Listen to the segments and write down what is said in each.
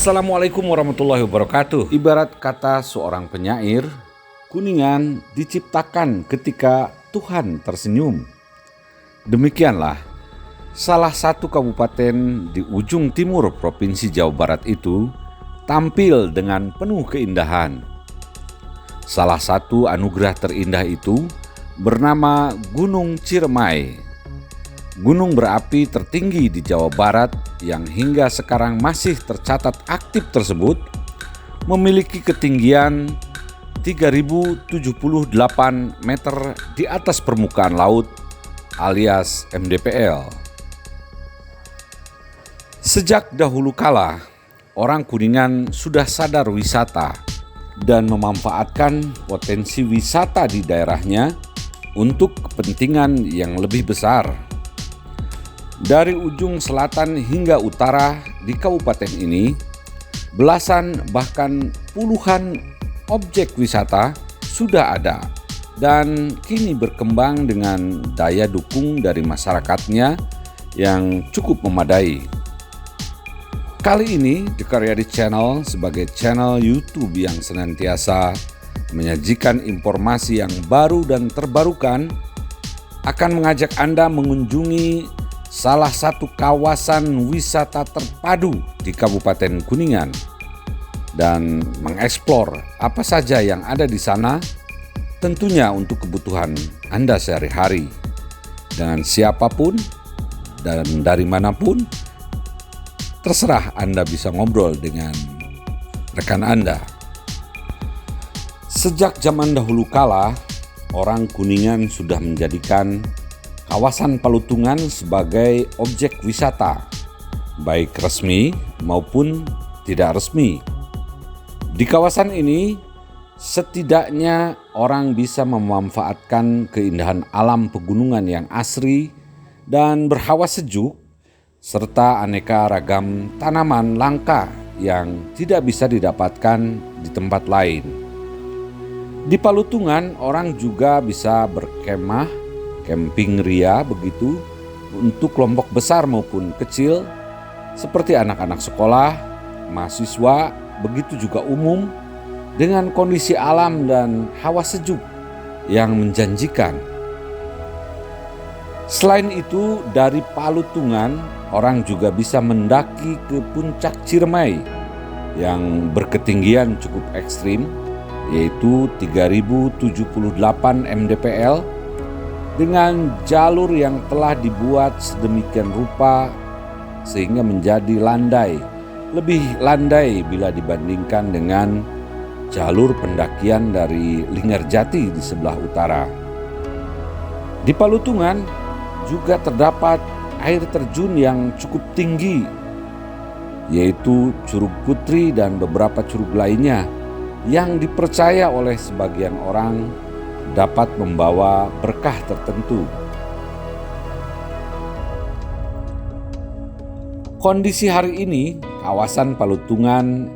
Assalamualaikum warahmatullahi wabarakatuh. Ibarat kata seorang penyair, Kuningan diciptakan ketika Tuhan tersenyum. Demikianlah, salah satu kabupaten di ujung timur Provinsi Jawa Barat itu tampil dengan penuh keindahan. Salah satu anugerah terindah itu bernama Gunung Ciremai. Gunung berapi tertinggi di Jawa Barat yang hingga sekarang masih tercatat aktif tersebut memiliki ketinggian 3078 meter di atas permukaan laut alias MDPL. Sejak dahulu kala, orang Kuningan sudah sadar wisata dan memanfaatkan potensi wisata di daerahnya untuk kepentingan yang lebih besar. Dari ujung selatan hingga utara di kabupaten ini, belasan bahkan puluhan objek wisata sudah ada dan kini berkembang dengan daya dukung dari masyarakatnya yang cukup memadai. Kali ini The Karyadi Channel sebagai channel YouTube yang senantiasa menyajikan informasi yang baru dan terbarukan akan mengajak Anda mengunjungi salah satu kawasan wisata terpadu di Kabupaten Kuningan dan mengeksplor apa saja yang ada di sana, tentunya untuk kebutuhan Anda sehari-hari. Dengan siapapun dan dari manapun, terserah Anda bisa ngobrol dengan rekan Anda. Sejak zaman dahulu kala, orang Kuningan sudah menjadikan kawasan Palutungan sebagai objek wisata, baik resmi maupun tidak resmi. Di kawasan ini, setidaknya orang bisa memanfaatkan keindahan alam pegunungan yang asri dan berhawa sejuk, serta aneka ragam tanaman langka yang tidak bisa didapatkan di tempat lain. Di Palutungan, orang juga bisa berkemah, camping ria begitu, untuk kelompok besar maupun kecil seperti anak-anak sekolah, mahasiswa, begitu juga umum dengan kondisi alam dan hawa sejuk yang menjanjikan. Selain itu, dari Palutungan orang juga bisa mendaki ke puncak Ciremai yang berketinggian cukup ekstrim, yaitu 3078 mdpl dengan jalur yang telah dibuat sedemikian rupa sehingga menjadi lebih landai bila dibandingkan dengan jalur pendakian dari Linggarjati di sebelah utara. Di Palutungan juga terdapat air terjun yang cukup tinggi, yaitu Curug Putri dan beberapa curug lainnya yang dipercaya oleh sebagian orang dapat membawa berkah tertentu. Kondisi hari ini, kawasan Palutungan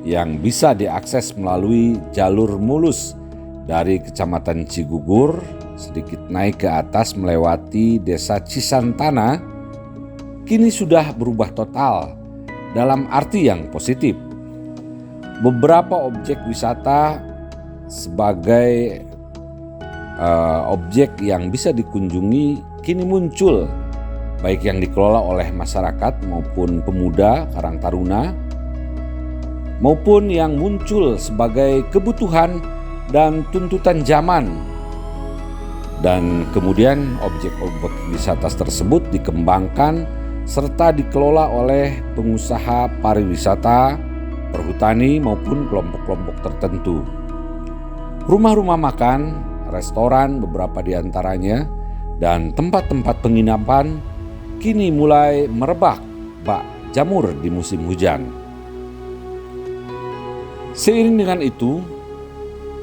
yang bisa diakses melalui jalur mulus dari Kecamatan Cigugur, sedikit naik ke atas melewati Desa Cisantana, kini sudah berubah total dalam arti yang positif. Beberapa objek wisata sebagai objek yang bisa dikunjungi kini muncul, baik yang dikelola oleh masyarakat maupun pemuda Karang Taruna, maupun yang muncul sebagai kebutuhan dan tuntutan zaman. Dan kemudian objek-objek wisata tersebut dikembangkan serta dikelola oleh pengusaha pariwisata, perhutani maupun kelompok-kelompok tertentu. Rumah-rumah makan, restoran beberapa di antaranya, dan tempat-tempat penginapan kini mulai merebak bak jamur di musim hujan. Seiring dengan itu,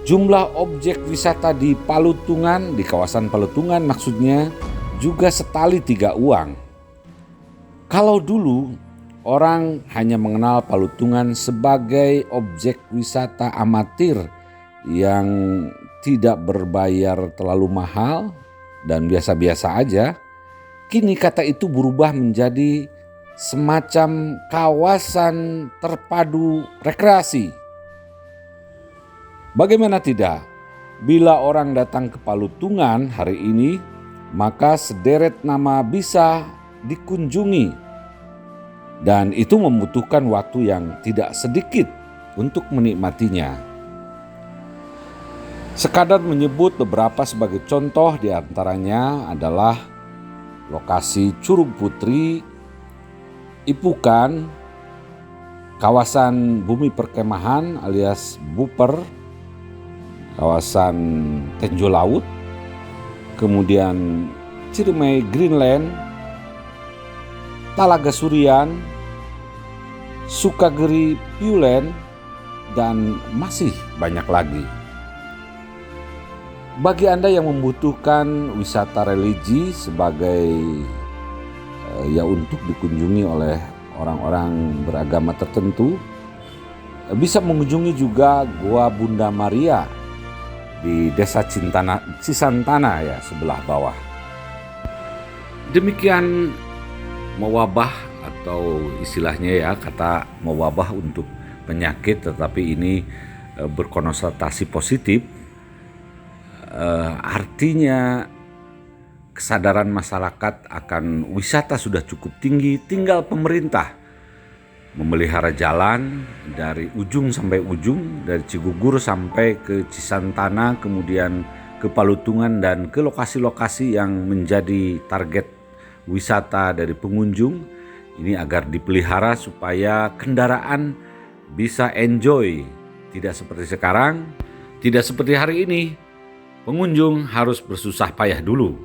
jumlah objek wisata di Palutungan, di kawasan Palutungan maksudnya, juga setali tiga uang. Kalau dulu orang hanya mengenal Palutungan sebagai objek wisata amatir yang tidak berbayar terlalu mahal dan biasa-biasa aja, kini kata itu berubah menjadi semacam kawasan terpadu rekreasi. Bagaimana tidak, bila orang datang ke Palutungan hari ini, maka sederet nama bisa dikunjungi. Dan itu membutuhkan waktu yang tidak sedikit untuk menikmatinya. Sekadar menyebut beberapa sebagai contoh, diantaranya adalah lokasi Curug Putri, Ipukan, kawasan Bumi Perkemahan alias Buper, kawasan Tenjo Laut, kemudian Ciremai Greenland, Talaga Surian, Sukagiri Pulen, dan masih banyak lagi. Bagi Anda yang membutuhkan wisata religi sebagai untuk dikunjungi oleh orang-orang beragama tertentu, bisa mengunjungi juga Goa Bunda Maria di Desa Cisantana sebelah bawah. Demikian mewabah atau istilahnya kata mewabah untuk penyakit, tetapi ini berkonotasi positif. Artinya kesadaran masyarakat akan wisata sudah cukup tinggi, tinggal pemerintah memelihara jalan dari ujung sampai ujung, dari Cigugur sampai ke Cisantana, kemudian ke Palutungan dan ke lokasi-lokasi yang menjadi target wisata dari pengunjung. Ini agar dipelihara supaya kendaraan bisa enjoy, tidak seperti sekarang, tidak seperti hari ini. Pengunjung harus bersusah payah dulu.